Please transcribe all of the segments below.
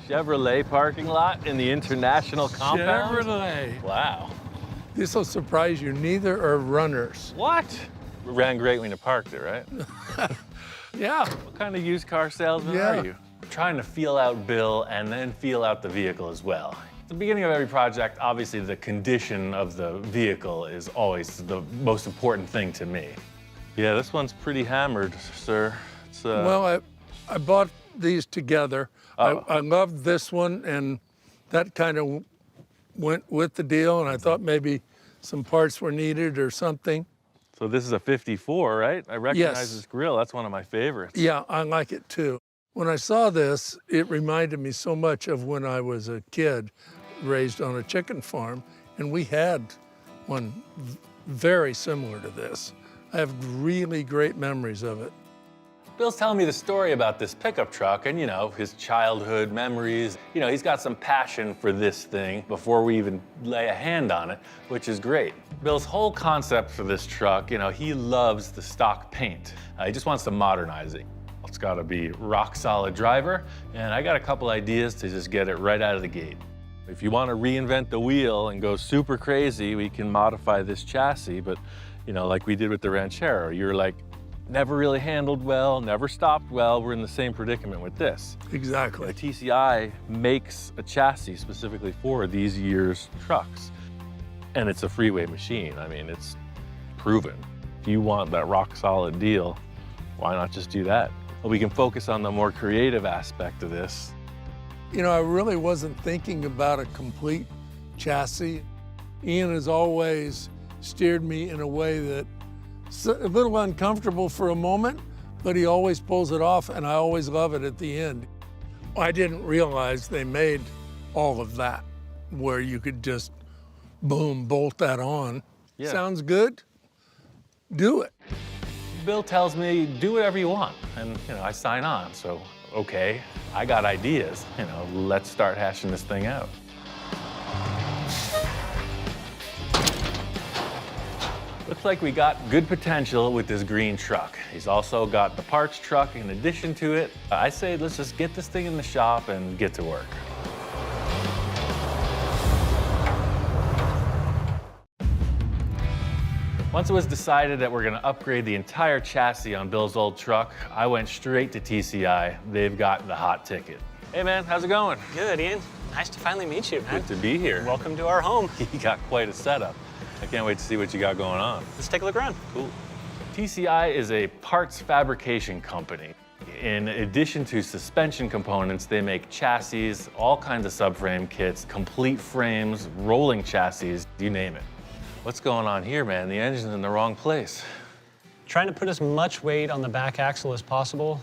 Chevrolet parking lot in the international compound? Chevrolet. Wow. This will surprise you. Neither are runners. What? It ran great when you parked it, right? Yeah. What kind of used car salesman Yeah. are you? Trying to feel out Bill and then feel out the vehicle as well. At the beginning of every project, obviously the condition of the vehicle is always the most important thing to me. Yeah, this one's pretty hammered, sir. It's, Well, I bought these together. Oh. I loved this one, and that kind of went with the deal, and I thought maybe some parts were needed or something. So this is a 54, right? I recognize Yes. this grill. That's one of my favorites. Yeah, I like it too. When I saw this, it reminded me so much of when I was a kid, raised on a chicken farm, and we had one very similar to this. I have really great memories of it. Bill's telling me the story about this pickup truck and, you know, his childhood memories. You know, he's got some passion for this thing before we even lay a hand on it, which is great. Bill's whole concept for this truck, you know, he loves the stock paint. He just wants to modernize it. It's got to be rock solid driver, and I got a couple ideas to just get it right out of the gate. If you want to reinvent the wheel and go super crazy, we can modify this chassis, but, you know, like we did with the Ranchero, you're like, never really handled well, never stopped well. We're in the same predicament with this. Exactly. The TCI makes a chassis specifically for these year's trucks. And it's a freeway machine. I mean, it's proven. If you want that rock solid deal, why not just do that? But we can focus on the more creative aspect of this. You know, I really wasn't thinking about a complete chassis. Ian has always steered me in a way that a little uncomfortable for a moment, but he always pulls it off, and I always love it at the end. I didn't realize they made all of that, where you could just, boom, bolt that on. Yeah. Sounds good? Do it. Bill tells me, do whatever you want. And, you know, I sign on. So, okay, I got ideas. You know, let's start hashing this thing out. Looks like we got good potential with this green truck. He's also got the parts truck in addition to it. I say let's just get this thing in the shop and get to work. Once it was decided that we're gonna upgrade the entire chassis on Bill's old truck, I went straight to TCI. They've got the hot ticket. Hey man, how's it going? Good, Ian. Nice to finally meet you, man. Good to be here. Welcome to our home. You got quite a setup. I can't wait to see what you got going on. Let's take a look around. Cool. TCI is a parts fabrication company. In addition to suspension components, they make chassis, all kinds of subframe kits, complete frames, rolling chassis, you name it. What's going on here, man? The engine's in the wrong place. Trying to put as much weight on the back axle as possible.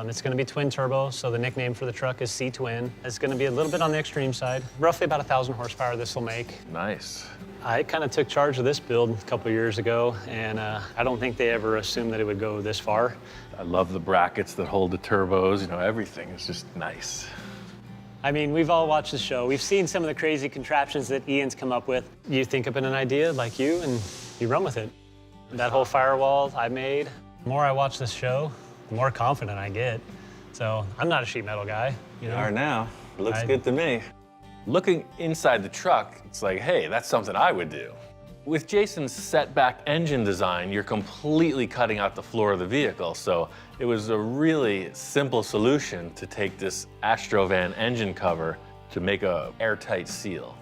It's going to be twin turbo, so the nickname for the truck is C-Twin. It's going to be a little bit on the extreme side. Roughly about 1,000 horsepower this will make. Nice. I kind of took charge of this build a couple years ago, and I don't think they ever assumed that it would go this far. I love the brackets that hold the turbos. You know, everything is just nice. I mean, we've all watched the show. We've seen some of the crazy contraptions that Ian's come up with. You think up an idea like you, and you run with it. That whole firewall I made, the more I watch this show, the more confident I get. So I'm not a sheet metal guy. You know? You are now. It looks good to me. Looking inside the truck, it's like, hey, that's something I would do. With Jason's setback engine design, you're completely cutting out the floor of the vehicle. So it was a really simple solution to take this Astrovan engine cover to make a airtight seal.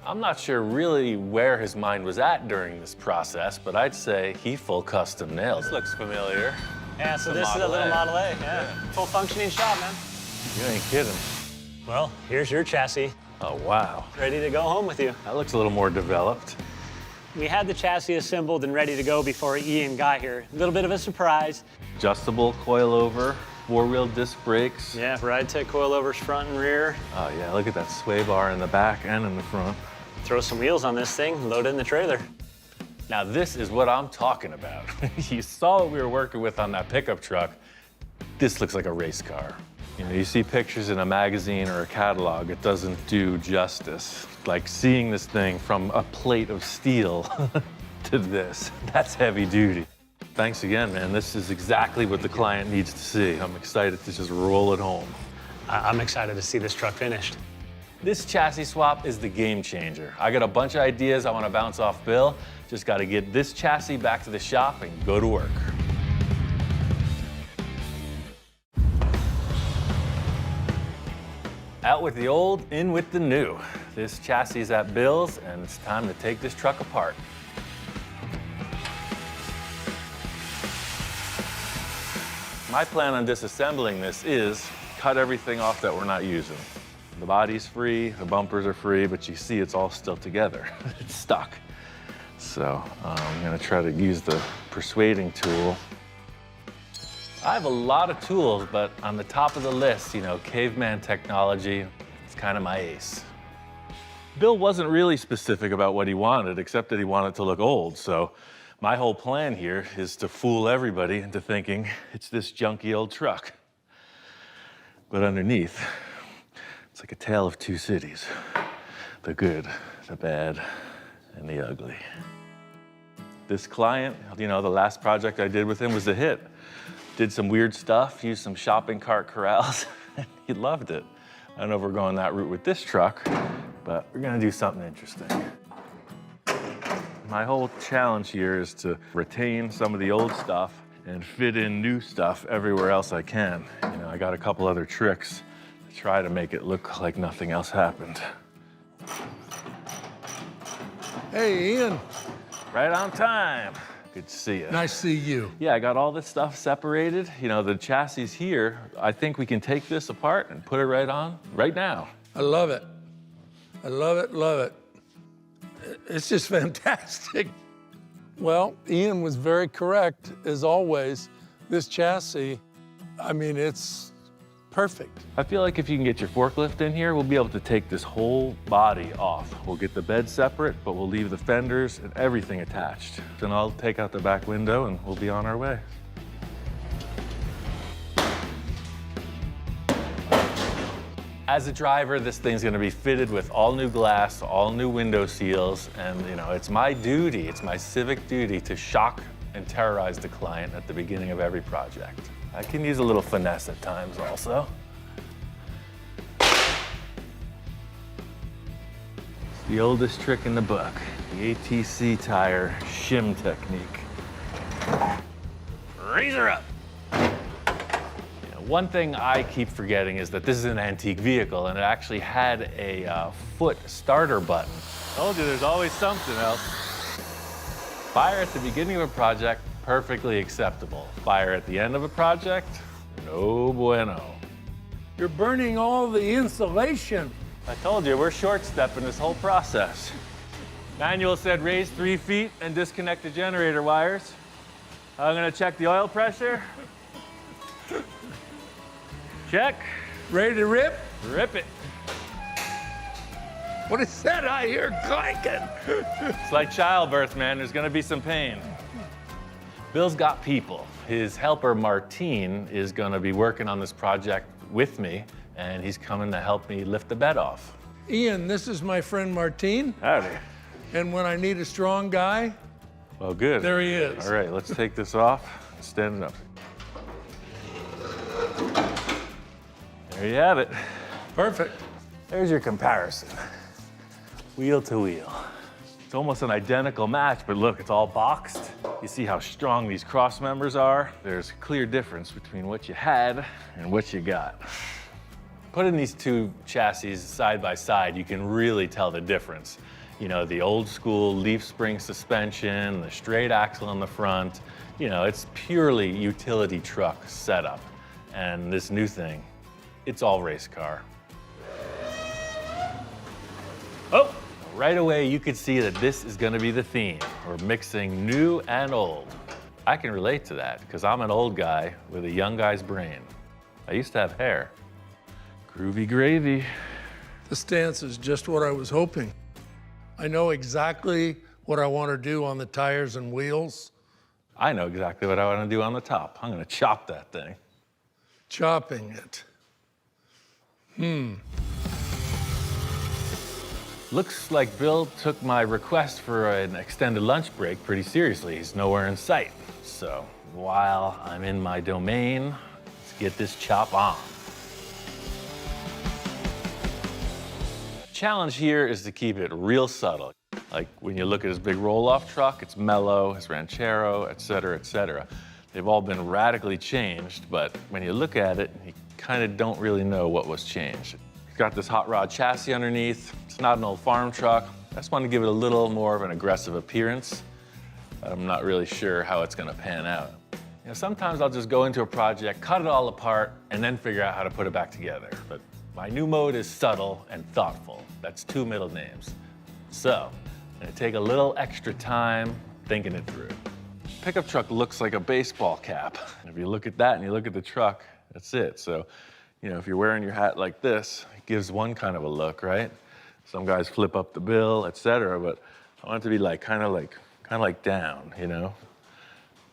I'm not sure really where his mind was at during this process, but I'd say he full custom nailed it. This looks familiar. Yeah, so this is a little Model A, yeah. Full functioning shop, man. You ain't kidding. Well, here's your chassis. Oh, wow. Ready to go home with you. That looks a little more developed. We had the chassis assembled and ready to go before Ian got here. A little bit of a surprise. Adjustable coilover, four-wheel disc brakes. Yeah, ride tech coilovers front and rear. Oh yeah, look at that sway bar in the back and in the front. Throw some wheels on this thing, load it in the trailer. Now this is what I'm talking about. You saw what we were working with on that pickup truck. This looks like a race car. You know, you see pictures in a magazine or a catalog, it doesn't do justice. Like seeing this thing from a plate of steel to this, that's heavy duty. Thanks again, man. This is exactly what the client needs to see. I'm excited to just roll it home. I'm excited to see this truck finished. This chassis swap is the game changer. I got a bunch of ideas I want to bounce off Bill. Just got to get this chassis back to the shop and go to work. Out with the old, in with the new. This chassis is at Bill's, and it's time to take this truck apart. My plan on disassembling this is cut everything off that we're not using. The body's free, the bumpers are free, but you see it's all still together. It's stuck. So I'm gonna try to use the persuading tool. I have a lot of tools, but on the top of the list, you know, caveman technology, it's kind of my ace. Bill wasn't really specific about what he wanted, except that he wanted to look old. So my whole plan here is to fool everybody into thinking it's this junky old truck. But underneath, it's like a tale of two cities. The good, the bad, and the ugly. This client, you know, the last project I did with him was a hit. Did some weird stuff, used some shopping cart corrals, and he loved it. I don't know if we're going that route with this truck, but we're gonna do something interesting. My whole challenge here is to retain some of the old stuff and fit in new stuff everywhere else I can. You know, I got a couple other tricks to try to make it look like nothing else happened. Hey, Ian. Right on time. Good to see you. Nice to see you. Yeah, I got all this stuff separated. You know, the chassis here, I think we can take this apart and put it right on right now. I love it. I love it, love it. It's just fantastic. Well, Ian was very correct, as always. This chassis, I mean, it's perfect. I feel like if you can get your forklift in here, we'll be able to take this whole body off. We'll get the bed separate, but we'll leave the fenders and everything attached. Then I'll take out the back window and we'll be on our way. As a driver, this thing's gonna be fitted with all new glass, all new window seals, and you know, it's my duty, it's my civic duty to shock and terrorize the client at the beginning of every project. I can use a little finesse at times also. It's the oldest trick in the book, the ATC tire shim technique. Raise her up. One thing I keep forgetting is that this is an antique vehicle and it actually had a foot starter button. Told you there's always something else. Fire at the beginning of a project, perfectly acceptable. Fire at the end of a project, no bueno. You're burning all the insulation. I told you, we're short-stepping this whole process. Manual said raise 3 feet and disconnect the generator wires. I'm gonna check the oil pressure. Check. Ready to rip? Rip it. What is that I hear clanking? It's like childbirth, man. There's gonna be some pain. Bill's got people. His helper, Martine, is gonna be working on this project with me, and he's coming to help me lift the bed off. Ian, this is my friend Martine. Howdy. And when I need a strong guy, Well, good. there he is. All right, let's take this off and stand it up. There you have it. Perfect. There's your comparison. Wheel to wheel. It's almost an identical match, but look, it's all boxed. You see how strong these cross members are? There's a clear difference between what you had and what you got. Putting these two chassis side by side, you can really tell the difference. You know, the old school leaf spring suspension, the straight axle in the front, you know, it's purely utility truck setup. And this new thing, it's all race car. Oh, right away you could see that this is gonna be the theme. We're mixing new and old. I can relate to that because I'm an old guy with a young guy's brain. I used to have hair. Groovy gravy. The stance is just what I was hoping. I know exactly what I want to do on the tires and wheels. I know exactly what I want to do on the top. I'm gonna chop that thing. Chopping it. Looks like Bill took my request for an extended lunch break pretty seriously. He's nowhere in sight. So while I'm in my domain, let's get this chop on. challenge here is to keep it real subtle. Like when you look at his big roll-off truck, it's mellow, his Ranchero, et cetera, et cetera. They've all been radically changed, but when you look at it, you kind of don't really know what was changed. He's got this hot rod chassis underneath. It's not an old farm truck. I just want to give it a little more of an aggressive appearance. I'm not really sure how it's going to pan out. You know, sometimes I'll just go into a project, cut it all apart, and then figure out how to put it back together. But my new mode is subtle and thoughtful. That's 2 middle names. So, I'm gonna take a little extra time thinking it through. Pickup truck looks like a baseball cap. If you look at that and you look at the truck, that's it. So, you know, if you're wearing your hat like this, it gives one kind of a look, right? Some guys flip up the bill, et cetera, but I want it to be like kind of like down, you know?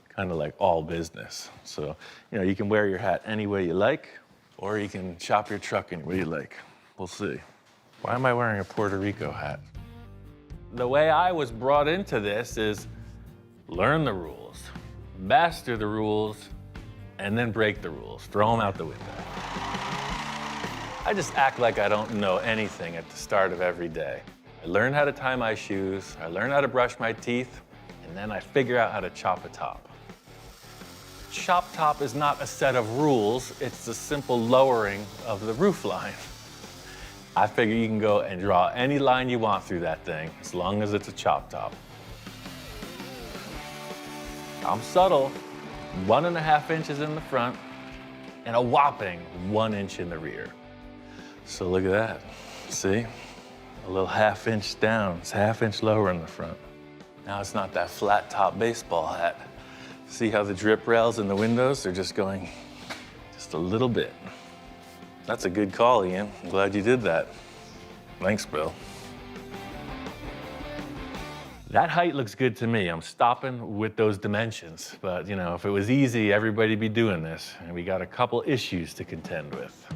Kind of like all business. So, you know, you can wear your hat any way you like, or you can shop your truck any way you like. We'll see. Why am I wearing a Puerto Rico hat? The way I was brought into this is learn the rules, master the rules, and then break the rules, throw them out the window. I just act like I don't know anything at the start of every day. I learn how to tie my shoes, I learn how to brush my teeth, and then I figure out how to chop a top. Chop top is not a set of rules, it's the simple lowering of the roof line. I figure you can go and draw any line you want through that thing, as long as it's a chop top. I'm subtle, 1.5 inches in the front, and a whopping 1 inch in the rear. So look at that, see? A little 1/2 inch down, it's 1/2 inch lower in the front. Now it's not that flat top baseball hat. See how the drip rails in the windows are just going just a little bit. That's a good call, Ian. I'm glad you did that. Thanks, Bill. That height looks good to me. I'm stopping with those dimensions. But, you know, if it was easy, everybody'd be doing this. And we got a couple issues to contend with.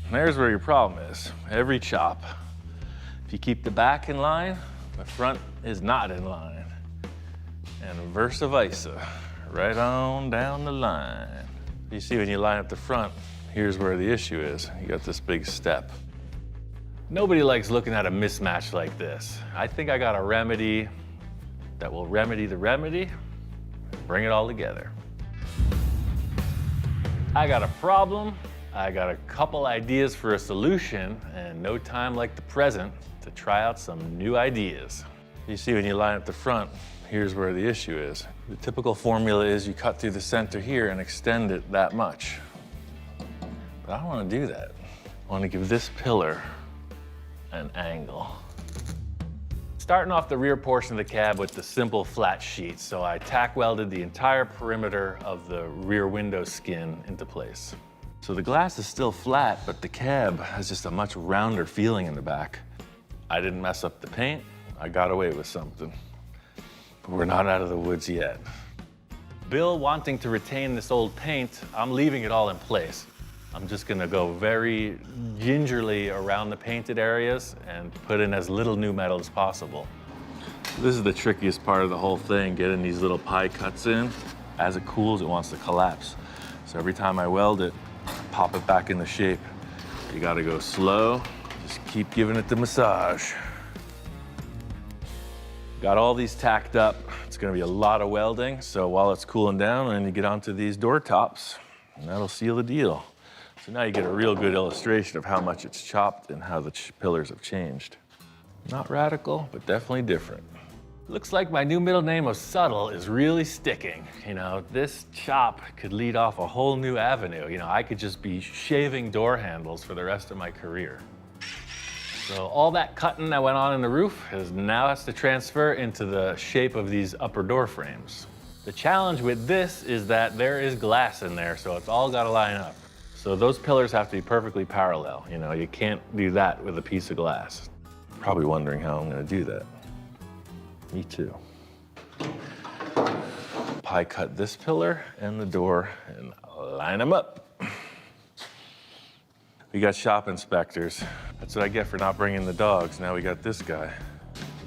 And there's where your problem is. Every chop, if you keep the back in line, the front is not in line. And versa versa. Right on down the line. You see, when you line up the front, here's where the issue is. You got this big step. Nobody likes looking at a mismatch like this. I think I got a remedy that will remedy the remedy and bring it all together. I got a problem, I got a couple ideas for a solution, and no time like the present to try out some new ideas. You see, when you line up the front, here's where the issue is. The typical formula is you cut through the center here and extend it that much. But I don't want to do that. I want to give this pillar an angle. Starting off the rear portion of the cab with the simple flat sheet, so I tack welded the entire perimeter of the rear window skin into place. So the glass is still flat, but the cab has just a much rounder feeling in the back. I didn't mess up the paint. I got away with something. But we're not out of the woods yet. Bill wanting to retain this old paint, I'm leaving it all in place. I'm just gonna go very gingerly around the painted areas and put in as little new metal as possible. This is the trickiest part of the whole thing, getting these little pie cuts in. As it cools, it wants to collapse. So every time I weld it, pop it back into shape. You gotta go slow, just keep giving it the massage. Got all these tacked up. It's gonna be a lot of welding, so while it's cooling down, then you get onto these door tops, and that'll seal the deal. So now you get a real good illustration of how much it's chopped and how the pillars have changed. Not radical, but definitely different. Looks like my new middle name of subtle is really sticking. You know, this chop could lead off a whole new avenue. You know, I could just be shaving door handles for the rest of my career. So all that cutting that went on in the roof now has to transfer into the shape of these upper door frames. The challenge with this is that there is glass in there, so it's all got to line up. So those pillars have to be perfectly parallel. You know, you can't do that with a piece of glass. Probably wondering how I'm going to do that. Me too. Pie cut this pillar and the door and line them up. We got shop inspectors. That's what I get for not bringing the dogs. Now we got this guy.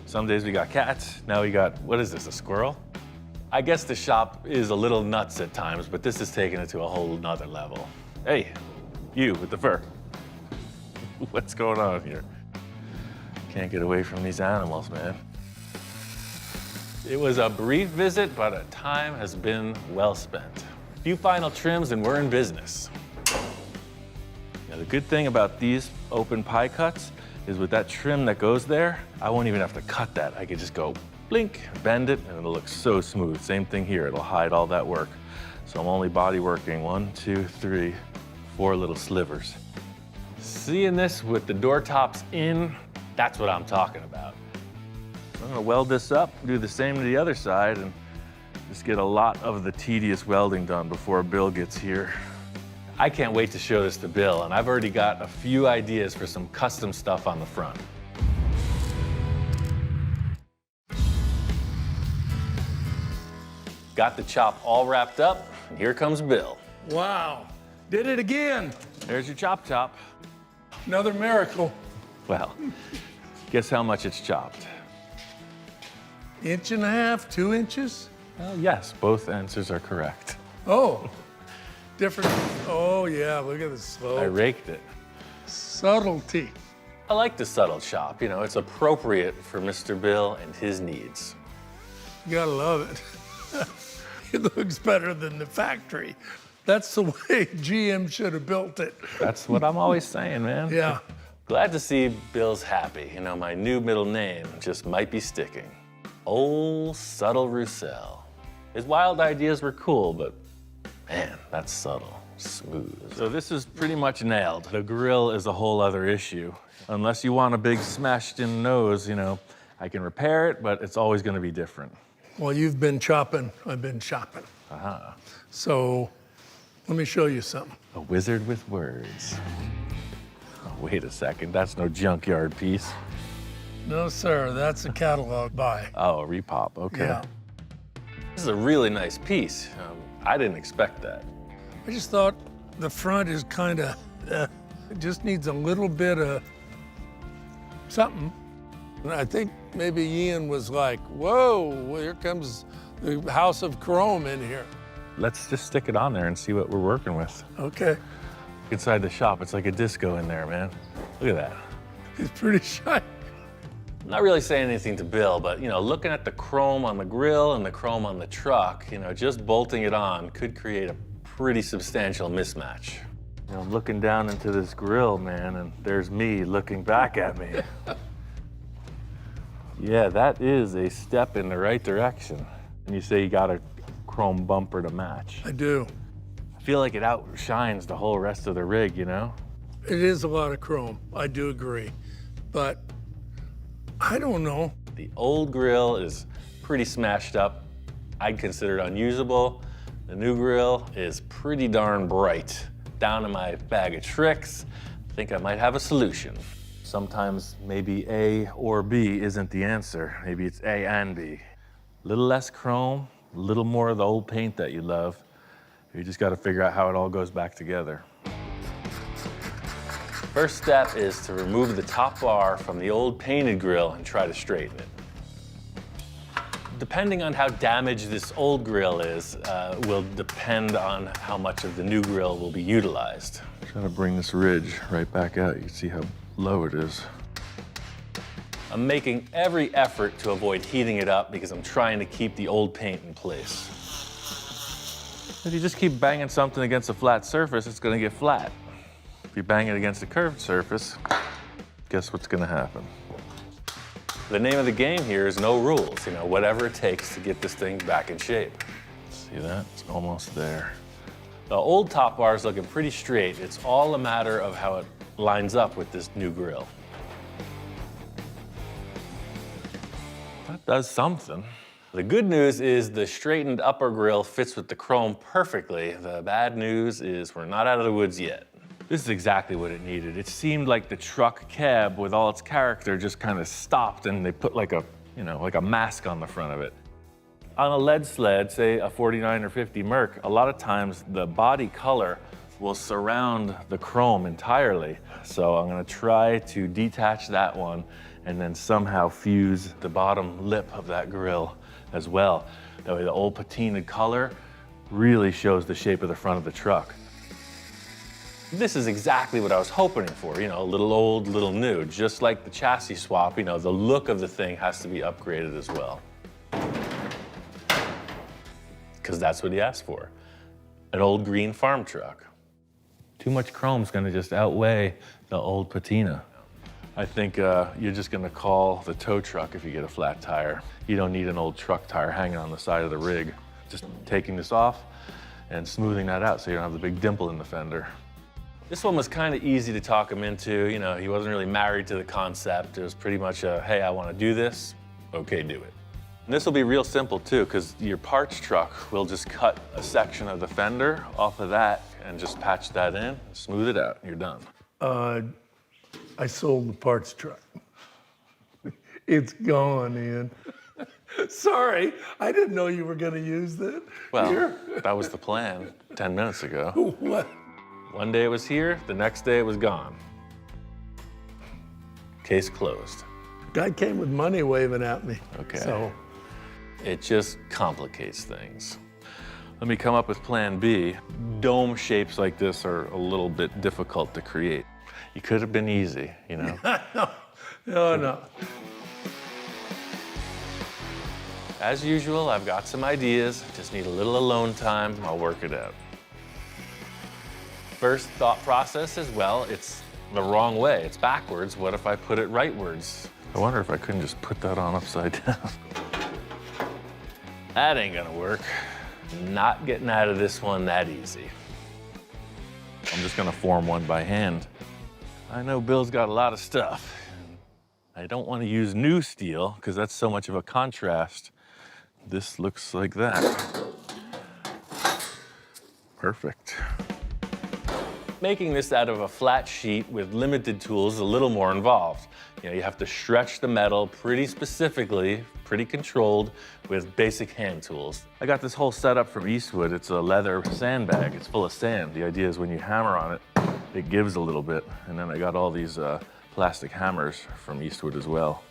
Some days we got cats. Now we got, what is this, a squirrel? I guess the shop is a little nuts at times, but this is taking it to a whole nother level. Hey, you with the fur. What's going on here? Can't get away from these animals, man. It was a brief visit, but a time has been well spent. A few final trims and we're in business. Now, the good thing about these open pie cuts is with that trim that goes there, I won't even have to cut that. I could just go blink, bend it, and it'll look so smooth. Same thing here, it'll hide all that work. So I'm only body working 1, 2, 3, 4 little slivers. Seeing this with the door tops in, that's what I'm talking about. So I'm gonna weld this up, do the same to the other side, and just get a lot of the tedious welding done before Bill gets here. I can't wait to show this to Bill, and I've already got a few ideas for some custom stuff on the front. Got the chop all wrapped up, and here comes Bill. Wow, did it again. There's your chop top. Another miracle. Well, guess how much it's chopped? 1.5 inches, 2 inches? Yes, both answers are correct. Oh, different. Oh yeah, look at the slope. I raked it. Subtlety. I like the subtle chop. You know, it's appropriate for Mr. Bill and his needs. You gotta love it. It looks better than the factory. That's the way GM should have built it. That's what I'm always saying, man. Yeah. Glad to see Bill's happy. You know, my new middle name just might be sticking. Old Subtle Roussel. His wild ideas were cool, but man, that's subtle, smooth. So this is pretty much nailed. The grill is a whole other issue. Unless you want a big smashed in nose, you know, I can repair it, but it's always gonna be different. Well, you've been chopping, I've been shopping. So let me show you something. A wizard with words. Oh, wait a second, that's no junkyard piece. No, sir, that's a catalog buy. Oh, a repop, okay. Yeah. This is a really nice piece. I didn't expect that. I just thought the front is kind of, it just needs a little bit of something. And I think maybe Ian was like, whoa, here comes the house of chrome in here. Let's just stick it on there and see what we're working with. Okay, Inside the shop, it's like a disco in there, man. Look at that. it's pretty shy. I'm not really saying anything to Bill, but you know, looking at the chrome on the grill and the chrome on the truck, you know, just bolting it on could create a pretty substantial mismatch. You know, I'm looking down into this grill, man, and there's me looking back at me. Yeah, that is a step in the right direction. And you say you got a chrome bumper to match. I do. I feel like it outshines the whole rest of the rig, you know? It is a lot of chrome, I do agree. But I don't know. The old grill is pretty smashed up. I'd consider it unusable. The new grill is pretty darn bright. Down in my bag of tricks, I think I might have a solution. Sometimes maybe A or B isn't the answer. Maybe it's A and B. A little less chrome, a little more of the old paint that you love. You just gotta figure out how it all goes back together. First step is to remove the top bar from the old painted grill and try to straighten it. Depending on how damaged this old grill is, will depend on how much of the new grill will be utilized. Try to bring this ridge right back out. You can see how low it is. I'm making every effort to avoid heating it up because I'm trying to keep the old paint in place. If you just keep banging something against a flat surface, it's gonna get flat. If you bang it against a curved surface, guess what's gonna happen? The name of the game here is no rules, you know, whatever it takes to get this thing back in shape. See that? It's almost there. The old top bar is looking pretty straight. It's all a matter of how it lines up with this new grill. That does something. The good news is the straightened upper grill fits with the chrome perfectly. The bad news is we're not out of the woods yet. This is exactly what it needed. It seemed like the truck cab with all its character just kind of stopped and they put like a, you know, like a mask on the front of it. On a lead sled, say a 49 or 50 Merc, a lot of times the body color will surround the chrome entirely. So I'm gonna try to detach that one and then somehow fuse the bottom lip of that grill as well. That way the old patinaed color really shows the shape of the front of the truck. This is exactly what I was hoping for, you know, a little old, little new. Just like the chassis swap, you know, the look of the thing has to be upgraded as well. Because that's what he asked for. An old green farm truck. Too much chrome's gonna just outweigh the old patina. I think you're just gonna call the tow truck if you get a flat tire. You don't need an old truck tire hanging on the side of the rig. Just taking this off and smoothing that out so you don't have the big dimple in the fender. This one was kind of easy to talk him into. You know, he wasn't really married to the concept. It was pretty much a, hey, I want to do this. Okay, do it. And this will be real simple too, because your parts truck will just cut a section of the fender off of that and just patch that in, smooth it out, and you're done. I sold the parts truck. It's gone, Ian. Sorry, I didn't know you were going to use that. Well, Here. that was the plan 10 minutes ago. What? One day it was here, the next day it was gone. Case closed. Guy came with money waving at me. Okay. So, It just complicates things. Let me come up with plan B. Dome shapes like this are a little bit difficult to create. You could have been easy, you know? no. As usual, I've got some ideas. Just need a little alone time. I'll work it out. First thought process is, well, it's the wrong way. It's backwards. What if I put it rightwards? I wonder if I couldn't just put that on upside down. That ain't gonna work. Not getting out of this one that easy. I'm just gonna form one by hand. I know Bill's got a lot of stuff. I don't want to use new steel because that's so much of a contrast. This looks like that. Perfect. Making this out of a flat sheet with limited tools is a little more involved. You know, you have to stretch the metal pretty specifically, pretty controlled, with basic hand tools. I got this whole setup from Eastwood. It's a leather sandbag. It's full of sand. The idea is when you hammer on it, it gives a little bit. And then I got all these plastic hammers from Eastwood as well.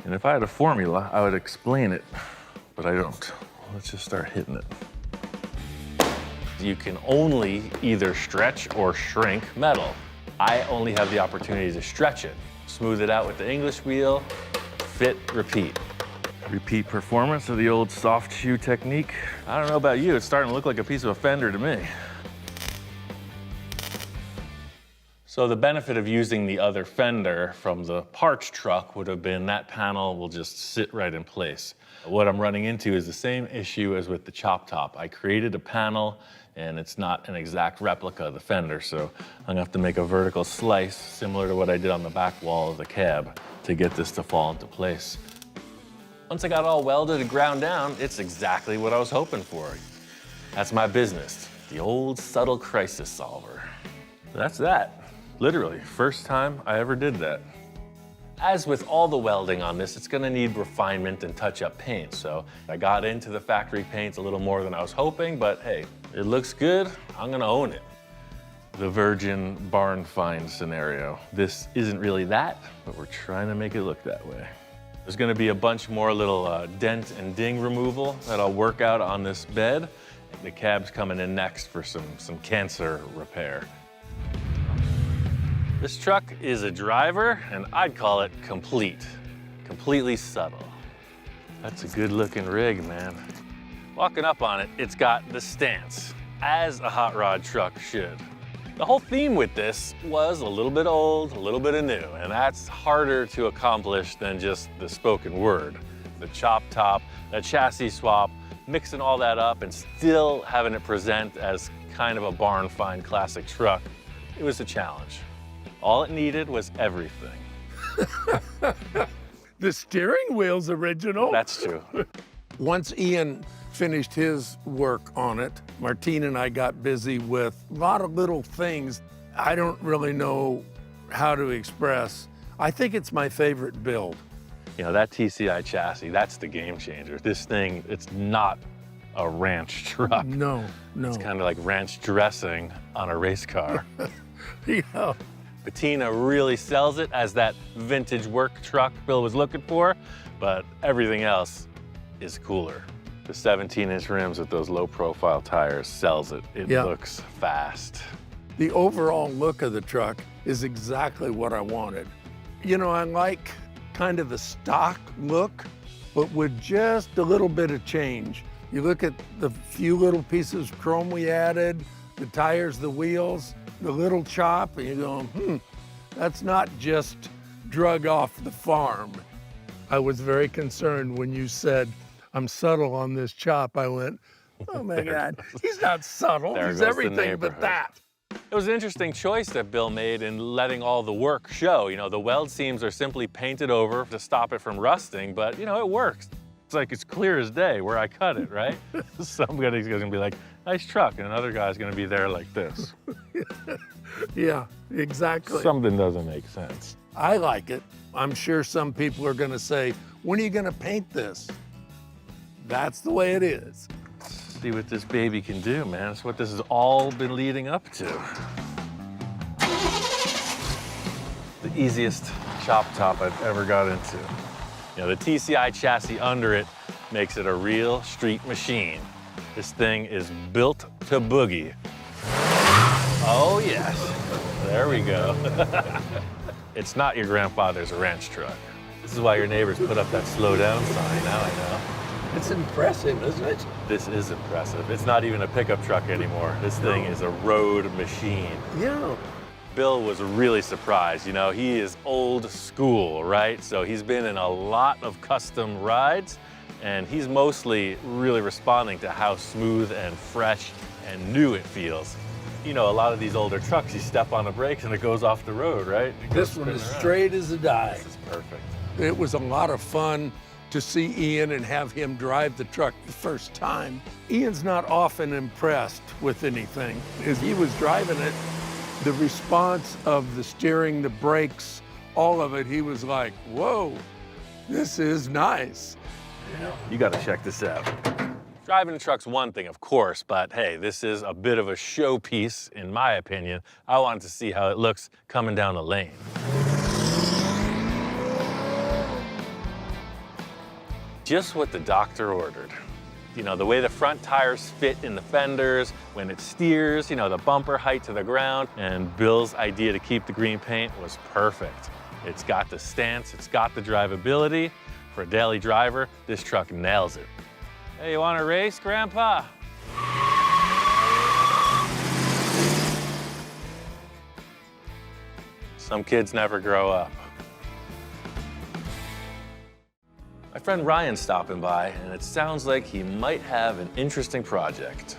And if I had a formula, I would explain it, but I don't. Let's just start hitting it. You can only either stretch or shrink metal. I only have the opportunity to stretch it, smooth it out with the English wheel, fit, repeat. Repeat performance of the old soft shoe technique. I don't know about you, it's starting to look like a piece of a Fender to me. So the benefit of using the other fender from the parts truck would have been that panel will just sit right in place. What I'm running into is the same issue as with the chop top. I created a panel and it's not an exact replica of the fender, so I'm gonna have to make a vertical slice similar to what I did on the back wall of the cab to get this to fall into place. Once I got all welded and ground down, it's exactly what I was hoping for. That's my business, the old subtle crisis solver. That's that. Literally, first time I ever did that. As with all the welding on this, it's gonna need refinement and touch-up paint. So I got into the factory paints a little more than I was hoping, but hey, it looks good, I'm gonna own it. The virgin barn find scenario. This isn't really that, but we're trying to make it look that way. There's gonna be a bunch more little dent and ding removal that I'll work out on this bed. The cab's coming in next for some cancer repair. This truck is a driver, and I'd call it complete. Completely subtle. That's a good looking rig, man. Walking up on it, it's got the stance, as a hot rod truck should. The whole theme with this was a little bit old, a little bit of new, and that's harder to accomplish than just the spoken word. The chop top, the chassis swap, mixing all that up and still having it present as kind of a barn find classic truck. It was a challenge. All it needed was everything. The steering wheel's original. That's true. Once Ian finished his work on it, Martine and I got busy with a lot of little things I don't really know how to express. I think it's my favorite build. You know, that TCI chassis, that's the game changer. This thing, it's not a ranch truck. No. It's kind of like ranch dressing on a race car. Yeah. Patina really sells it as that vintage work truck Bill was looking for, but everything else is cooler. The 17-inch rims with those low-profile tires sells it. It looks fast. The overall look of the truck is exactly what I wanted. You know, I like kind of the stock look, but with just a little bit of change. You look at the few little pieces of chrome we added, the tires, the wheels, the little chop, and you go, that's not just drug off the farm. I was very concerned when you said, I'm subtle on this chop. I went, oh my God, he's not subtle. He's everything but that. It was an interesting choice that Bill made in letting all the work show. You know, the weld seams are simply painted over to stop it from rusting, but you know, it works. It's like it's clear as day where I cut it, right? Somebody's gonna be like, nice truck, and another guy's gonna be there like this. Yeah, exactly. Something doesn't make sense. I like it. I'm sure some people are gonna say, when are you gonna paint this? That's the way it is. See what this baby can do, man. That's what this has all been leading up to. The easiest chop top I've ever got into. You know, the TCI chassis under it makes it a real street machine. This thing is built to boogie. Oh yes, there we go. It's not your grandfather's ranch truck. This is why your neighbors put up that slow down sign, now I know. It's impressive, isn't it? This is impressive. It's not even a pickup truck anymore. This thing is a road machine. Yeah. Bill was really surprised. You know, he is old school, right? So he's been in a lot of custom rides, and he's mostly really responding to how smooth and fresh and new it feels. You know, a lot of these older trucks, you step on the brakes and it goes off the road, right? This one is straight as a die. This is perfect. It was a lot of fun to see Ian and have him drive the truck the first time. Ian's not often impressed with anything. As he was driving it, the response of the steering, the brakes, all of it, he was like, whoa, this is nice. Yeah. You gotta check this out. Driving a truck's one thing, of course, but hey, this is a bit of a showpiece, in my opinion. I wanted to see how it looks coming down the lane. Just what the doctor ordered. You know, the way the front tires fit in the fenders, when it steers, you know, the bumper height to the ground, and Bill's idea to keep the green paint was perfect. It's got the stance, it's got the drivability. For a daily driver, this truck nails it. Hey, you want to race, Grandpa? Some kids never grow up. My friend Ryan's stopping by, and it sounds like he might have an interesting project.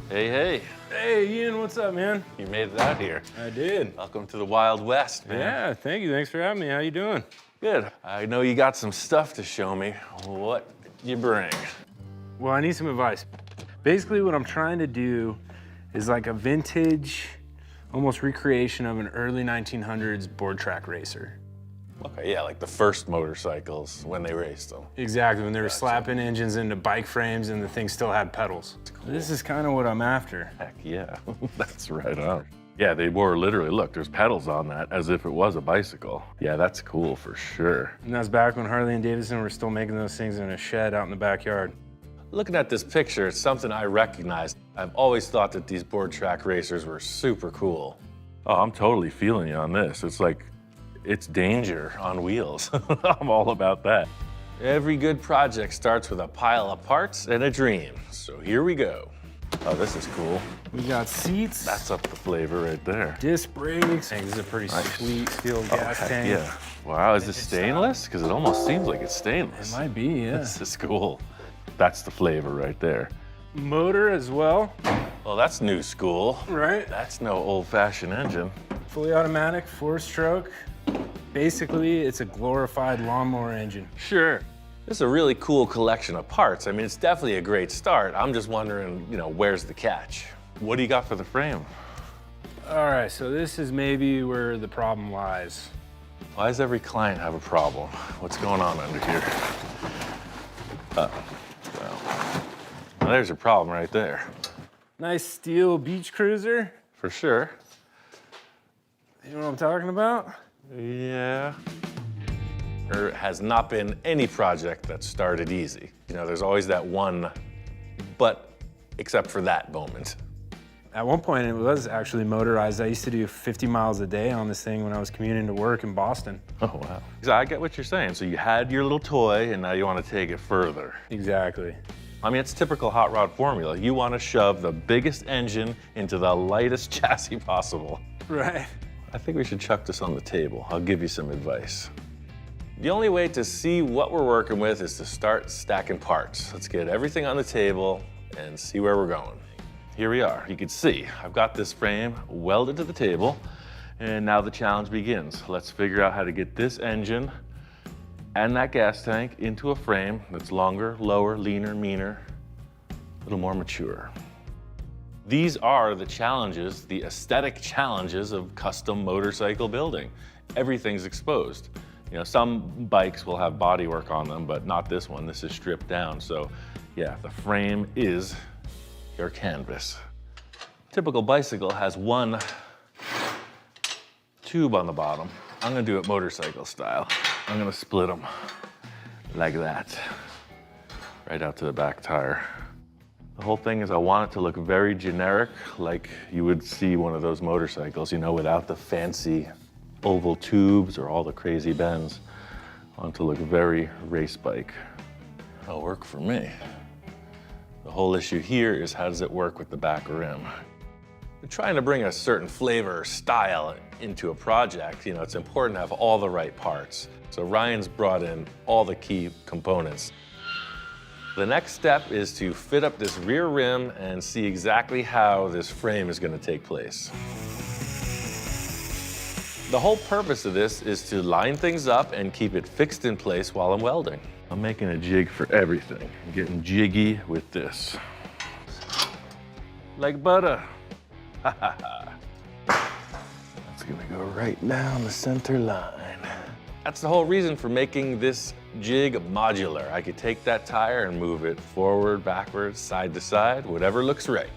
Hey, hey. Hey, Ian, what's up, man? You made it out here. I did. Welcome to the Wild West, man. Yeah, thank you. Thanks for having me. How you doing? Good. I know you got some stuff to show me. What did you bring? Well, I need some advice. Basically, what I'm trying to do is like a vintage, almost recreation of an early 1900s board track racer. Okay, yeah, like the first motorcycles when they raced them. Exactly, when they were slapping engines into bike frames and the thing still had pedals. Cool. This is kind of what I'm after. Heck yeah, that's right on. Yeah, they were literally, look, there's pedals on that as if it was a bicycle. Yeah, that's cool for sure. And that's back when Harley and Davidson were still making those things in a shed out in the backyard. Looking at this picture, it's something I recognized. I've always thought that these board track racers were super cool. Oh, I'm totally feeling you on this. It's like, it's danger on wheels. I'm all about that. Every good project starts with a pile of parts and a dream. So here we go. Oh, this is cool. We got seats. That's up the flavor right there. Disc brakes. This is a pretty sweet steel gas tank. Yeah. Wow, is this stainless? Because it almost seems like it's stainless. It might be, yeah. This is cool. That's the flavor right there. Motor as well. Well, that's new school. Right. That's no old-fashioned engine. Fully automatic, 4-stroke. Basically, it's a glorified lawnmower engine. Sure. This is a really cool collection of parts. I mean, it's definitely a great start. I'm just wondering, you know, where's the catch? What do you got for the frame? All right, so this is maybe where the problem lies. Why does every client have a problem? What's going on under here? Well, there's your problem right there. Nice steel beach cruiser. For sure. You know what I'm talking about? Yeah. There has not been any project that started easy. You know, there's always that one, but except for that moment. At one point, it was actually motorized. I used to do 50 miles a day on this thing when I was commuting to work in Boston. Oh, wow. So I get what you're saying. So you had your little toy, and now you want to take it further. Exactly. I mean, it's typical hot rod formula. You want to shove the biggest engine into the lightest chassis possible. Right. I think we should chuck this on the table. I'll give you some advice. The only way to see what we're working with is to start stacking parts. Let's get everything on the table and see where we're going. Here we are. You can see I've got this frame welded to the table, and now the challenge begins. Let's figure out how to get this engine and that gas tank into a frame that's longer, lower, leaner, meaner, a little more mature. These are the challenges, the aesthetic challenges of custom motorcycle building. Everything's exposed. You know, some bikes will have bodywork on them, but not this one. This is stripped down. So yeah, the frame is your canvas. Typical bicycle has one tube on the bottom. I'm gonna do it motorcycle style. I'm gonna split them like that, right out to the back tire. The whole thing is I want it to look very generic, like you would see one of those motorcycles, you know, without the fancy oval tubes or all the crazy bends. I want it to look very race bike. That'll work for me. The whole issue here is how does it work with the back rim? We're trying to bring a certain flavor or style into a project. You know, it's important to have all the right parts. So Ryan's brought in all the key components. The next step is to fit up this rear rim and see exactly how this frame is going to take place. The whole purpose of this is to line things up and keep it fixed in place while I'm welding. I'm making a jig for everything. I'm getting jiggy with this. Like butter. That's gonna go right down the center line. That's the whole reason for making this jig modular. I could take that tire and move it forward, backwards, side to side, whatever looks right.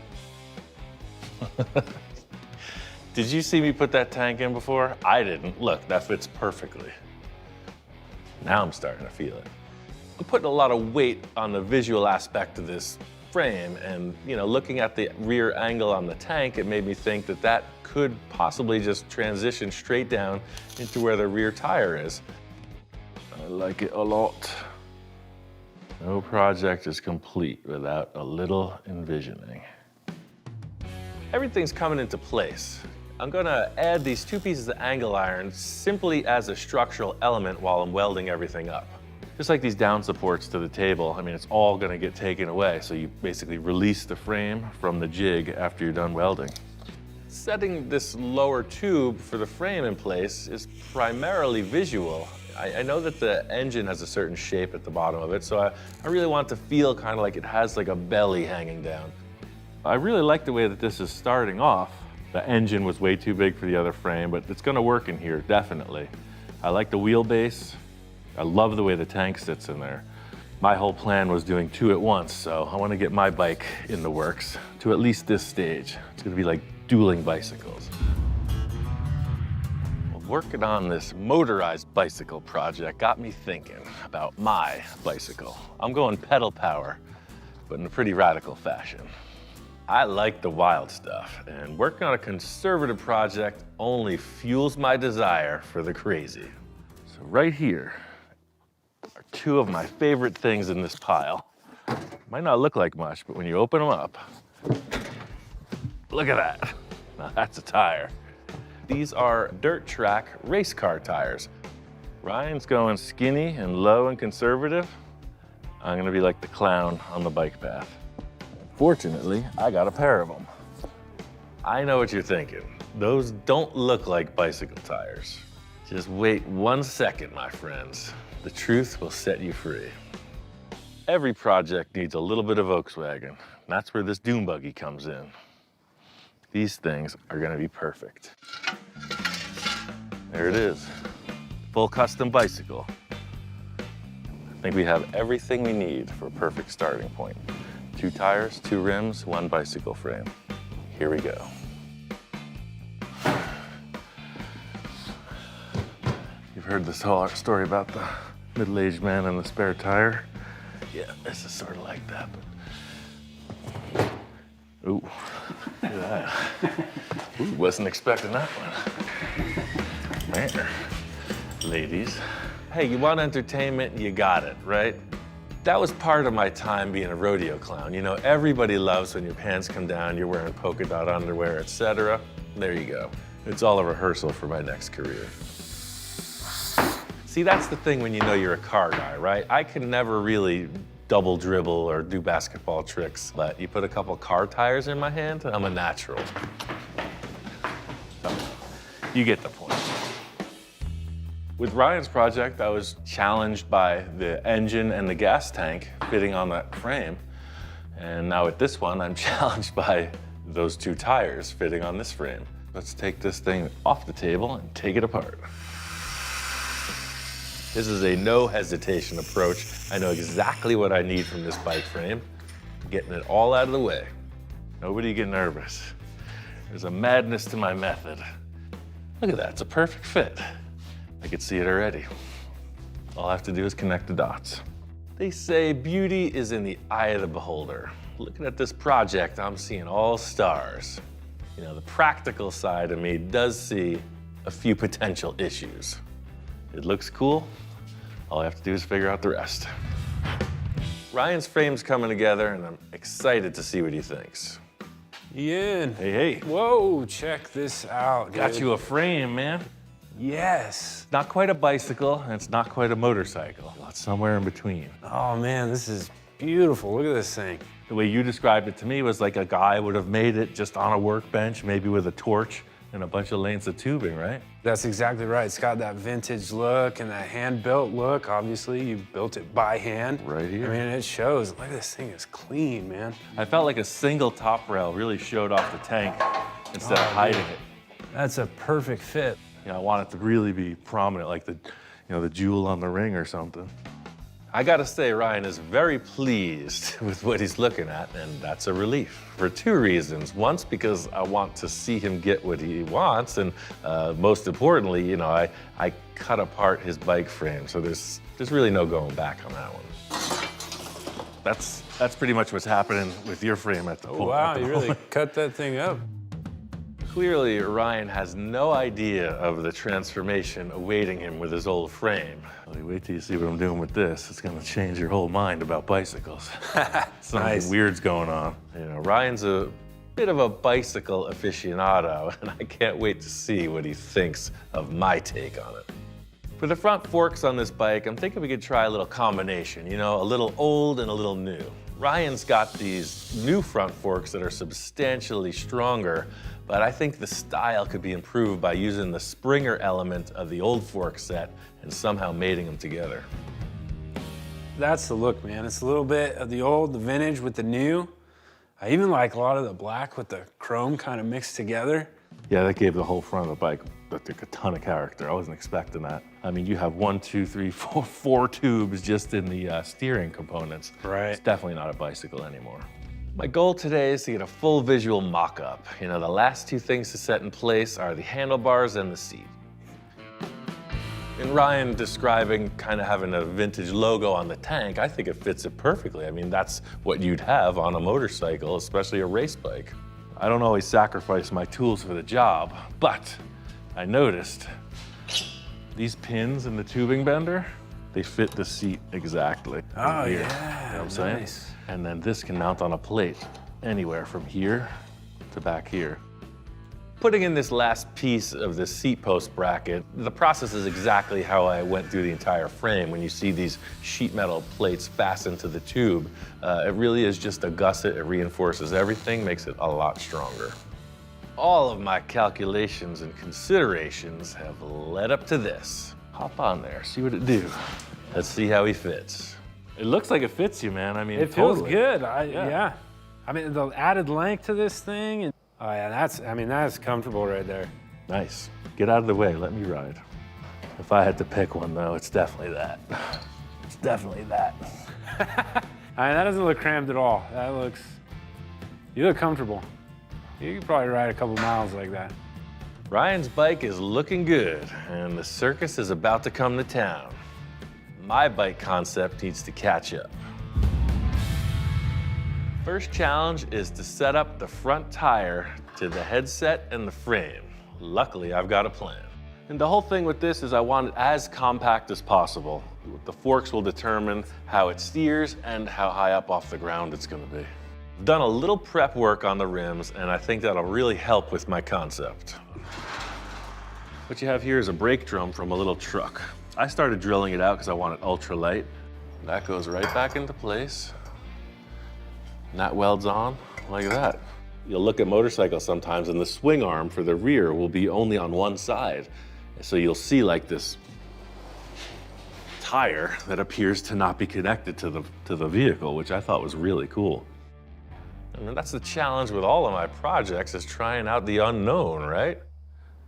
Did you see me put that tank in before? I didn't. Look, that fits perfectly. Now I'm starting to feel it. I'm putting a lot of weight on the visual aspect of this frame, and you know, looking at the rear angle on the tank, it made me think that that could possibly just transition straight down into where the rear tire is. I like it a lot. No project is complete without a little envisioning. Everything's coming into place. I'm gonna add these two pieces of angle iron simply as a structural element while I'm welding everything up. Just like these down supports to the table, I mean, it's all gonna get taken away, so you basically release the frame from the jig after you're done welding. Setting this lower tube for the frame in place is primarily visual. I know that the engine has a certain shape at the bottom of it, so I really want it to feel kind of like it has like a belly hanging down. I really like the way that this is starting off. The engine was way too big for the other frame, but it's gonna work in here, definitely. I like the wheelbase. I love the way the tank sits in there. My whole plan was doing two at once, so I want to get my bike in the works to at least this stage. It's going to be like dueling bicycles. Well, working on this motorized bicycle project got me thinking about my bicycle. I'm going pedal power, but in a pretty radical fashion. I like the wild stuff, and working on a conservative project only fuels my desire for the crazy. So right here are two of my favorite things in this pile. Might not look like much, but when you open them up, look at that. Now that's a tire. These are dirt track race car tires. Ryan's going skinny and low and conservative. I'm gonna be like the clown on the bike path. Fortunately, I got a pair of them. I know what you're thinking. Those don't look like bicycle tires. Just wait 1 second, my friends. The truth will set you free. Every project needs a little bit of Volkswagen. That's where this dune buggy comes in. These things are gonna be perfect. There it is, full custom bicycle. I think we have everything we need for a perfect starting point. 2 tires, 2 rims, 1 bicycle frame. Here we go. You've heard this whole story about the middle-aged man and the spare tire. Yeah, this is sort of like that, but... Ooh. Look at that. Ooh, wasn't expecting that one. Man. Ladies. Hey, you want entertainment, you got it, right? That was part of my time being a rodeo clown. You know, everybody loves when your pants come down, you're wearing polka dot underwear, etc. There you go. It's all a rehearsal for my next career. See, that's the thing when you know you're a car guy, right? I can never really double dribble or do basketball tricks, but you put a couple car tires in my hand, I'm a natural. You get the point. With Ryan's project, I was challenged by the engine and the gas tank fitting on that frame. And now with this one, I'm challenged by those two tires fitting on this frame. Let's take this thing off the table and take it apart. This is a no hesitation approach. I know exactly what I need from this bike frame. Getting it all out of the way. Nobody get nervous. There's a madness to my method. Look at that, it's a perfect fit. I could see it already. All I have to do is connect the dots. They say beauty is in the eye of the beholder. Looking at this project, I'm seeing all stars. You know, the practical side of me does see a few potential issues. It looks cool. All I have to do is figure out the rest. Ryan's frame's coming together, and I'm excited to see what he thinks. Ian. Hey, hey. Whoa, check this out. Got dude. you a frame, man. Yes. Not quite a bicycle, and it's not quite a motorcycle. It's somewhere in between. Oh man, this is beautiful. Look at this thing. The way you described it to me was like a guy would have made it just on a workbench, maybe with a torch and a bunch of lengths of tubing, right? That's exactly right. It's got that vintage look and that hand-built look. Obviously, you built it by hand. Right here. I mean, it shows. Look, this thing is clean, man. I felt like a single top rail really showed off the tank instead of hiding it. That's a perfect fit. You know, I want it to really be prominent, like the jewel on the ring or something. I gotta say, Ryan is very pleased with what he's looking at, and that's a relief for two reasons. Once, because I want to see him get what he wants, and most importantly, you know, I cut apart his bike frame, so there's really no going back on that one. That's pretty much what's happening with your frame at the point. Wow, you really cut that thing up. Clearly, Ryan has no idea of the transformation awaiting him with his old frame. Well, wait till you see what I'm doing with this. It's gonna change your whole mind about bicycles. Something Nice. weird's going on. You know, Ryan's a bit of a bicycle aficionado, and I can't wait to see what he thinks of my take on it. For the front forks on this bike, I'm thinking we could try a little combination, you know, a little old and a little new. Ryan's got these new front forks that are substantially stronger, but I think the style could be improved by using the Springer element of the old fork set and somehow mating them together. That's the look, man. It's a little bit of the old, the vintage with the new. I even like a lot of the black with the chrome kind of mixed together. Yeah, that gave the whole front of the bike a ton of character. I wasn't expecting that. I mean, you have 1, 2, 3, 4 tubes just in the steering components. Right. It's definitely not a bicycle anymore. My goal today is to get a full visual mock-up. You know, the last two things to set in place are the handlebars and the seat. And Ryan describing kind of having a vintage logo on the tank, I think it fits it perfectly. I mean, that's what you'd have on a motorcycle, especially a race bike. I don't always sacrifice my tools for the job, but I noticed these pins in the tubing bender, they fit the seat exactly. Oh, Here. yeah, You know what I'm saying? nice. And then this can mount on a plate anywhere from here to back here. Putting in this last piece of the seat post bracket, the process is exactly how I went through the entire frame. When you see these sheet metal plates fastened to the tube, it really is just a gusset. It reinforces everything, makes it a lot stronger. All of my calculations and considerations have led up to this. Hop on there, see what it do. Let's see how he fits. It looks like it fits you, man. I mean, It feels totally. good. Yeah. I mean, the added length to this thing. And, oh yeah, that's comfortable right there. Nice. Get out of the way, let me ride. If I had to pick one though, it's definitely that. It's definitely that. I mean, that doesn't look cramped at all. You look comfortable. You could probably ride a couple miles like that. Ryan's bike is looking good, and the circus is about to come to town. My bike concept needs to catch up. First challenge is to set up the front tire to the headset and the frame. Luckily, I've got a plan. And the whole thing with this is I want it as compact as possible. The forks will determine how it steers and how high up off the ground it's gonna be. I've done a little prep work on the rims, and I think that'll really help with my concept. What you have here is a brake drum from a little truck. I started drilling it out because I want it ultra light. That goes right back into place. And that welds on like that. You'll look at motorcycles sometimes and the swing arm for the rear will be only on one side. So you'll see like this tire that appears to not be connected to the vehicle, which I thought was really cool. And that's the challenge with all of my projects, is trying out the unknown, right?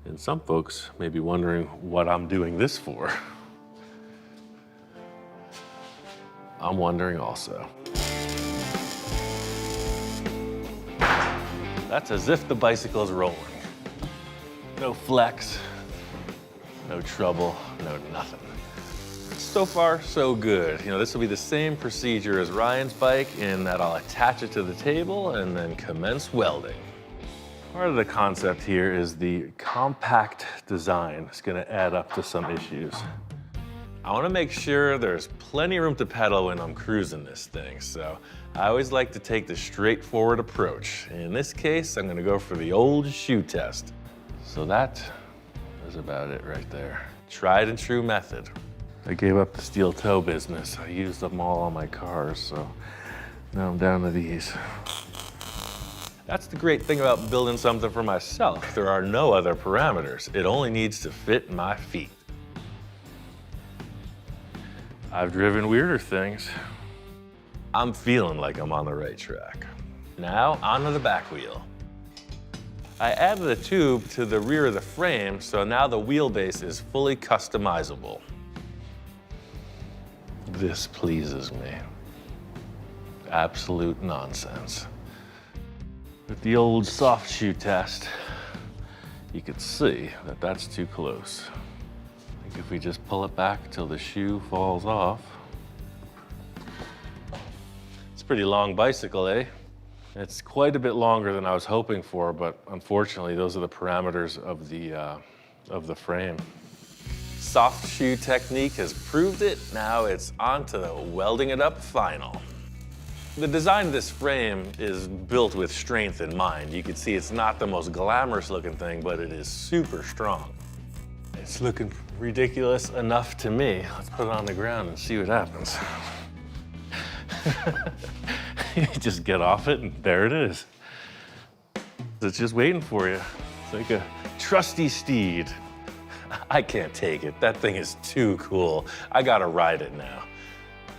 And some folks may be wondering what I'm doing this for. I'm wondering also. That's as if the bicycle's rolling. No flex, no trouble, no nothing. So far, so good. You know, this will be the same procedure as Ryan's bike in that I'll attach it to the table and then commence welding. Part of the concept here is the compact design. It's gonna add up to some issues. I wanna make sure there's plenty of room to pedal when I'm cruising this thing, so I always like to take the straightforward approach. In this case, I'm gonna go for the old shoe test. So that is about it right there. Tried and true method. I gave up the steel toe business. I used them all on my cars, so now I'm down to these. That's the great thing about building something for myself. There are no other parameters. It only needs to fit my feet. I've driven weirder things. I'm feeling like I'm on the right track. Now, onto the back wheel. I added a tube to the rear of the frame, so now the wheelbase is fully customizable. This pleases me. Absolute nonsense. With the old soft shoe test, you could see that that's too close. I think if we just pull it back till the shoe falls off. It's a pretty long bicycle, eh? It's quite a bit longer than I was hoping for, but unfortunately, those are the parameters of the frame. Soft shoe technique has proved it. Now it's on to the welding it up final. The design of this frame is built with strength in mind. You can see it's not the most glamorous looking thing, but it is super strong. It's looking ridiculous enough to me. Let's put it on the ground and see what happens. You just get off it and there it is. It's just waiting for you. It's like a trusty steed. I can't take it. That thing is too cool. I gotta ride it now.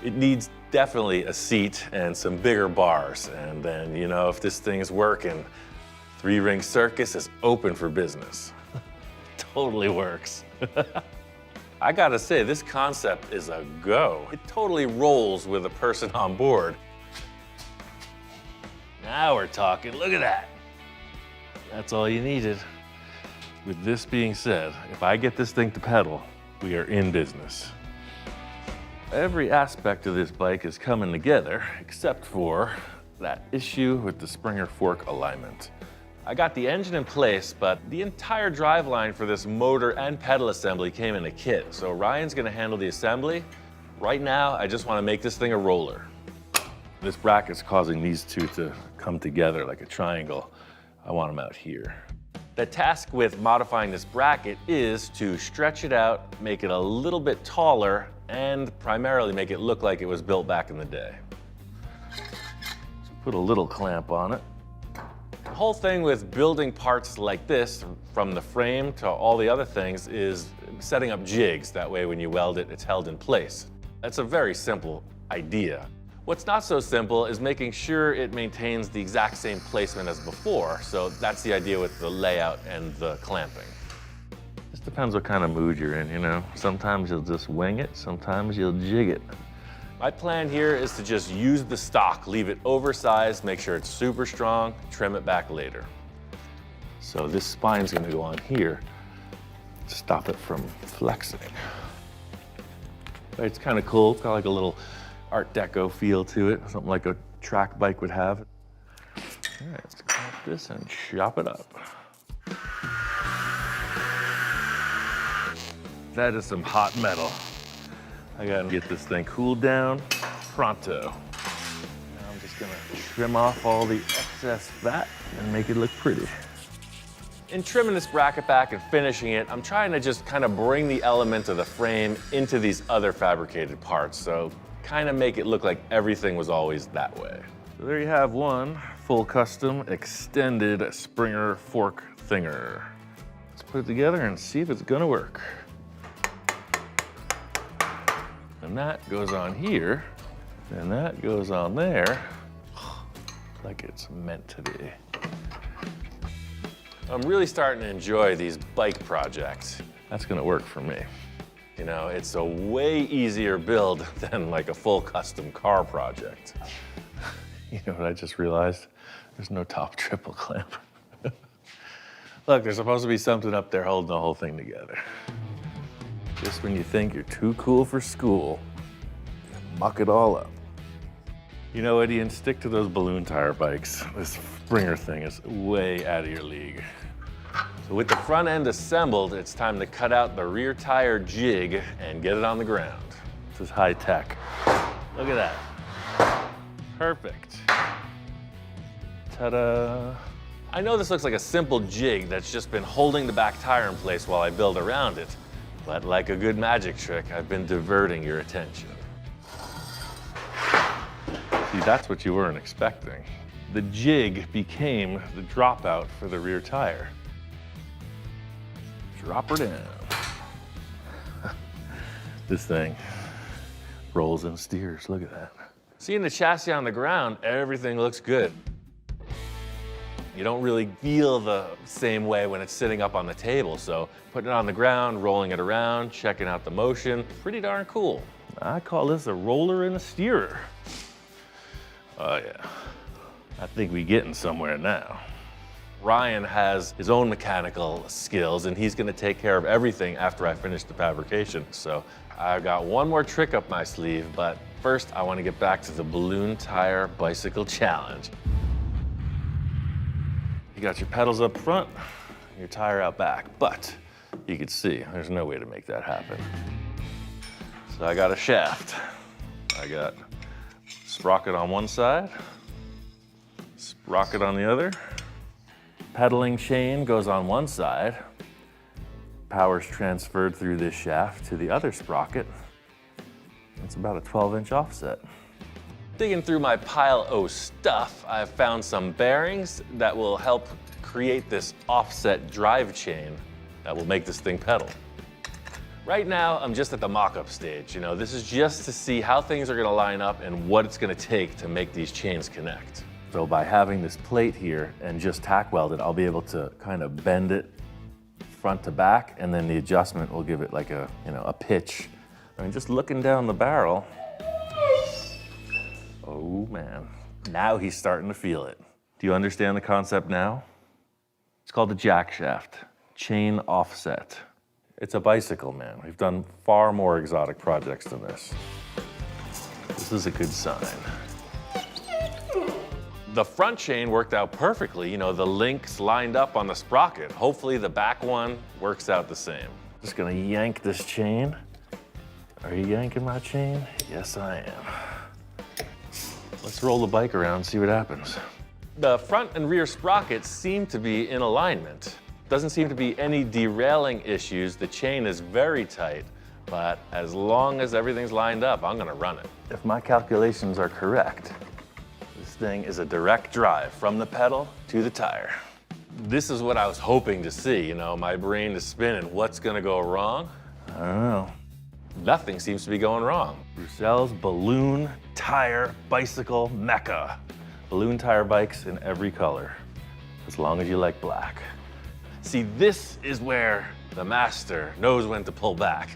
It needs definitely a seat and some bigger bars. And then, you know, if this thing is working, three-ring circus is open for business. Totally works. I gotta say, this concept is a go. It totally rolls with a person on board. Now we're talking, look at that. That's all you needed. With this being said, if I get this thing to pedal, we are in business. Every aspect of this bike is coming together, except for that issue with the Springer fork alignment. I got the engine in place, but the entire driveline for this motor and pedal assembly came in a kit. So Ryan's gonna handle the assembly. Right now, I just wanna make this thing a roller. This bracket's causing these two to come together like a triangle. I want them out here. The task with modifying this bracket is to stretch it out, make it a little bit taller, and primarily make it look like it was built back in the day. So put a little clamp on it. The whole thing with building parts like this, from the frame to all the other things, is setting up jigs. That way when you weld it, it's held in place. That's a very simple idea. What's not so simple is making sure it maintains the exact same placement as before. So that's the idea with the layout and the clamping. Just depends what kind of mood you're in, you know? Sometimes you'll just wing it, sometimes you'll jig it. My plan here is to just use the stock, leave it oversized, make sure it's super strong, trim it back later. So this spine's gonna go on here to stop it from flexing. It's kind of cool, got like a little Art Deco feel to it, something like a track bike would have. All right, let's grab this and chop it up. That is some hot metal. I gotta get this thing cooled down pronto. Now I'm just gonna trim off all the excess fat and make it look pretty. In trimming this bracket back and finishing it, I'm trying to just kind of bring the element of the frame into these other fabricated parts, so kind of make it look like everything was always that way. So there you have one full custom extended Springer fork thinger. Let's put it together and see if it's gonna work. And that goes on here, and that goes on there, like it's meant to be. I'm really starting to enjoy these bike projects. That's gonna work for me. You know, it's a way easier build than like a full custom car project. You know what I just realized? There's no top triple clamp. Look, there's supposed to be something up there holding the whole thing together. Just when you think you're too cool for school, you muck it all up. You know what, Ian? Stick to those balloon tire bikes. This Springer thing is way out of your league. So with the front end assembled, it's time to cut out the rear tire jig and get it on the ground. This is high tech. Look at that. Perfect. Ta-da. I know this looks like a simple jig that's just been holding the back tire in place while I build around it, but like a good magic trick, I've been diverting your attention. See, that's what you weren't expecting. The jig became the dropout for the rear tire. Drop her down. This thing rolls and steers, look at that. Seeing the chassis on the ground, everything looks good. You don't really feel the same way when it's sitting up on the table, so putting it on the ground, rolling it around, checking out the motion, pretty darn cool. I call this a roller and a steerer. Oh yeah, I think we're getting somewhere now. Ryan has his own mechanical skills and he's gonna take care of everything after I finish the fabrication. So I've got one more trick up my sleeve, but first I wanna get back to the balloon tire bicycle challenge. You got your pedals up front, your tire out back, but you can see there's no way to make that happen. So I got a shaft. I got sprocket on one side, sprocket on the other. Pedaling chain goes on one side. Power's transferred through this shaft to the other sprocket. It's about a 12-inch offset. Digging through my pile of stuff, I've found some bearings that will help create this offset drive chain that will make this thing pedal. Right now, I'm just at the mock-up stage. You know, this is just to see how things are gonna line up and what it's gonna take to make these chains connect. So by having this plate here and just tack weld it, I'll be able to kind of bend it front to back, and then the adjustment will give it like a, you know, a pitch. I mean, just looking down the barrel, oh man, now he's starting to feel it. Do you understand the concept now? It's called the jack shaft, chain offset. It's a bicycle, man. We've done far more exotic projects than this. This is a good sign. The front chain worked out perfectly. You know, the links lined up on the sprocket. Hopefully the back one works out the same. Just gonna yank this chain. Are you yanking my chain? Yes, I am. Let's roll the bike around and see what happens. The front and rear sprockets seem to be in alignment. Doesn't seem to be any derailing issues. The chain is very tight, but as long as everything's lined up, I'm gonna run it. If my calculations are correct, this thing is a direct drive from the pedal to the tire. This is what I was hoping to see, you know, my brain is spinning. What's gonna go wrong? I don't know. Nothing seems to be going wrong. Roussell's balloon tire bicycle mecca. Balloon tire bikes in every color, as long as you like black. See, this is where the master knows when to pull back.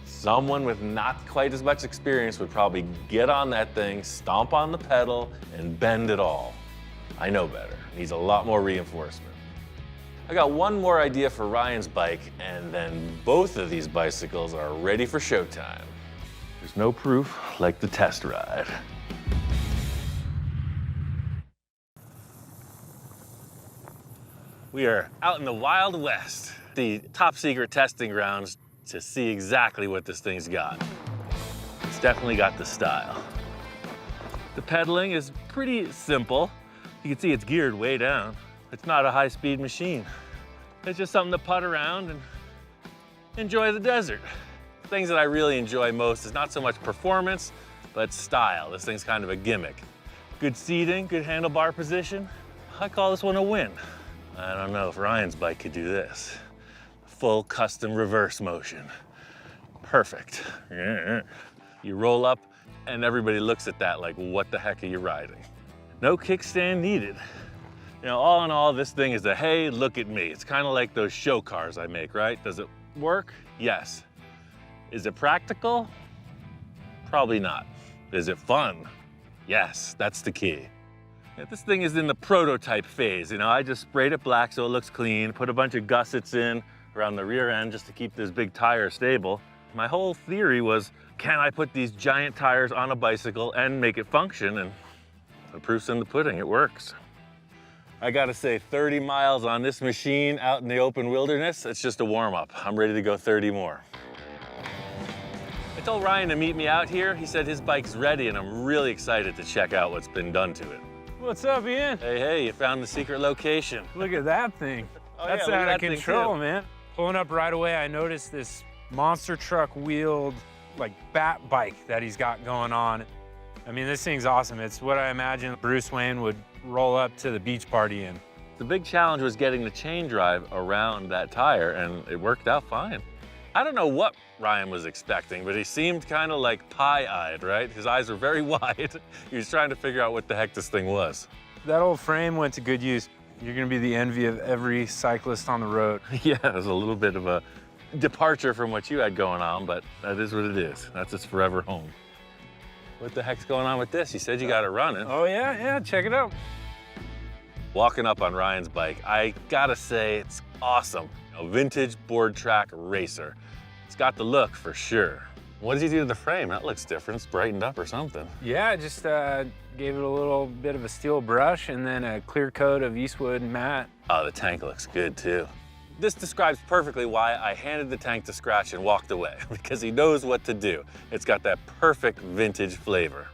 Someone with not quite as much experience would probably get on that thing, stomp on the pedal, and bend it all. I know better. Needs a lot more reinforcement. I got one more idea for Ryan's bike, and then both of these bicycles are ready for showtime. There's no proof like the test ride. We are out in the Wild West, the top secret testing grounds to see exactly what this thing's got. It's definitely got the style. The pedaling is pretty simple. You can see it's geared way down. It's not a high-speed machine. It's just something to putt around and enjoy the desert. The things that I really enjoy most is not so much performance, but style. This thing's kind of a gimmick. Good seating, good handlebar position. I call this one a win. I don't know if Ryan's bike could do this. Full custom reverse motion. Perfect. You roll up and everybody looks at that like, what the heck are you riding? No kickstand needed. You know, all in all, this thing is a, hey, look at me. It's kind of like those show cars I make, right? Does it work? Yes. Is it practical? Probably not. Is it fun? Yes, that's the key. This thing is in the prototype phase. You know, I just sprayed it black so it looks clean, put a bunch of gussets in around the rear end just to keep this big tire stable. My whole theory was, can I put these giant tires on a bicycle and make it function? And the proof's in the pudding, it works. I gotta say, 30 miles on this machine out in the open wilderness, it's just a warm-up. I'm ready to go 30 more. I told Ryan to meet me out here. He said his bike's ready and I'm really excited to check out what's been done to it. What's up, Ian? Hey, you found the secret location. Look at that thing. Oh, That's yeah, out of thing control, too. man. Pulling up right away, I noticed this monster truck wheeled, like, bat bike that he's got going on. I mean, this thing's awesome. It's what I imagine Bruce Wayne would roll up to the beach party in. The big challenge was getting the chain drive around that tire, and it worked out fine. I don't know what Ryan was expecting, but he seemed kind of like pie-eyed, right? His eyes were very wide. He was trying to figure out what the heck this thing was. That old frame went to good use. You're gonna be the envy of every cyclist on the road. Yeah, it was a little bit of a departure from what you had going on, but that is what it is. That's its forever home. What the heck's going on with this? You said you got it running. Oh, yeah, check it out. Walking up on Ryan's bike, I gotta say it's awesome. A vintage board track racer. It's got the look for sure. What did he do to the frame? That looks different. It's brightened up or something. Yeah, just gave it a little bit of a steel brush and then a clear coat of Eastwood matte. Oh, the tank looks good too. This describes perfectly why I handed the tank to Scratch and walked away, because he knows what to do. It's got that perfect vintage flavor.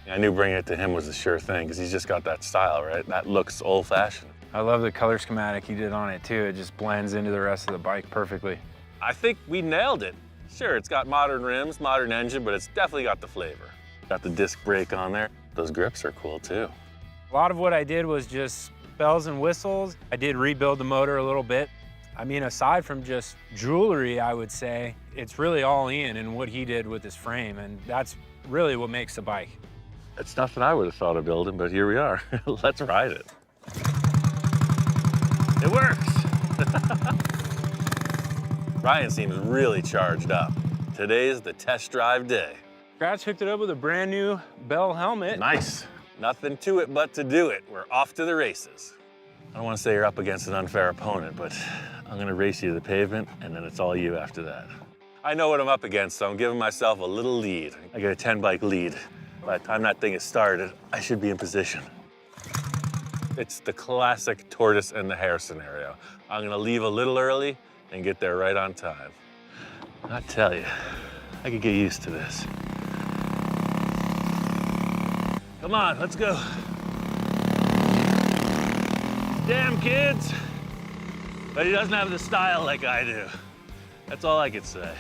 I knew bringing it to him was a sure thing, because he's just got that style, right? That looks old-fashioned. I love the color schematic he did on it too. It just blends into the rest of the bike perfectly. I think we nailed it. Sure, it's got modern rims, modern engine, but it's definitely got the flavor. Got the disc brake on there. Those grips are cool too. A lot of what I did was just bells and whistles. I did rebuild the motor a little bit. I mean, aside from just jewelry, I would say, it's really all Ian and what he did with his frame, and that's really what makes the bike. It's nothing I would have thought of building, but here we are. Let's ride it. It works. Ryan seems really charged up. Today's the test drive day. Scratch hooked it up with a brand new Bell helmet. Nice. Nothing to it but to do it. We're off to the races. I don't want to say you're up against an unfair opponent, but I'm going to race you to the pavement, and then it's all you after that. I know what I'm up against, so I'm giving myself a little lead. I get a 10-bike lead. By the time that thing is started, I should be in position. It's the classic tortoise and the hare scenario. I'm going to leave a little early and get there right on time. I tell you, I could get used to this. Come on, let's go. Damn, kids. But he doesn't have the style like I do. That's all I could say.